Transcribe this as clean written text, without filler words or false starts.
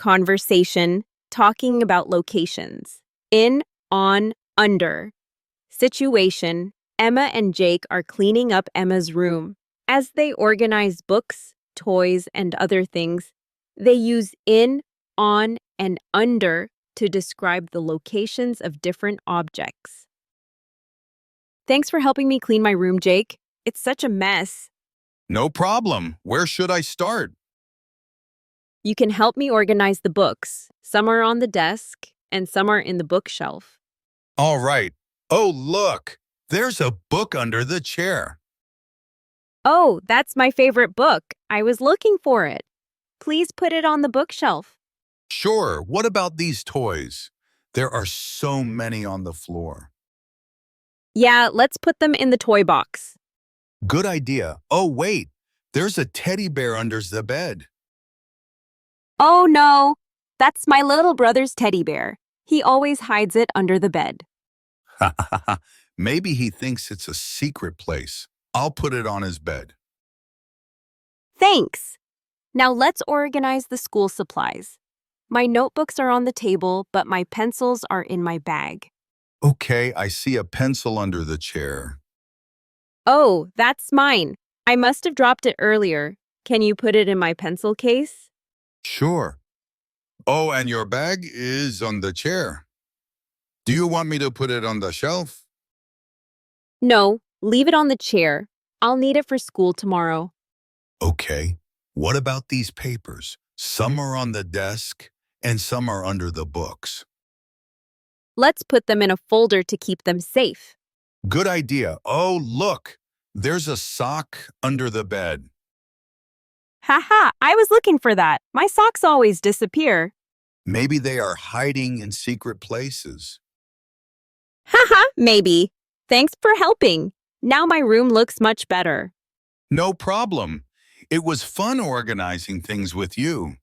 conversation, talking about locations. In, on, under. Situation, Emma and Jake are cleaning up Emma's room. As they organize books, toys, and other things, they use in, on, and under to describe the locations of different objects. Thanks for helping me clean my room, Jake. It's such a mess. No problem. Where should I start? You can help me organize the books. Some are on the desk, and some are in the bookshelf. All right. Oh, look. There's a book under the chair. Oh, that's my favorite book. I was looking for it. Please put it on the bookshelf. Sure. What about these toys? There are so many on the floor. Yeah, let's put them in the toy box. Good idea. Oh, wait. There's a teddy bear under the bed. Oh no, that's my little brother's teddy bear. He always hides it under the bed. Maybe he thinks it's a secret place. I'll put it on his bed. Thanks. Now let's organize the school supplies. My notebooks are on the table, but my pencils are in my bag. Okay, I see a pencil under the chair. Oh, that's mine. I must have dropped it earlier. Can you put it in my pencil case? Sure. Oh, and your bag is on the chair. Do you want me to put it on the shelf? No, leave it on the chair. I'll need it for school tomorrow. Okay. What about these papers? Some are on the desk and some are under the books. Let's put them in a folder to keep them safe. Good idea. Oh, look. There's a sock under the bed. Haha, I was looking for that. My socks always disappear. Maybe they are hiding in secret places. Haha, maybe. Thanks for helping. Now my room looks much better. No problem. It was fun organizing things with you.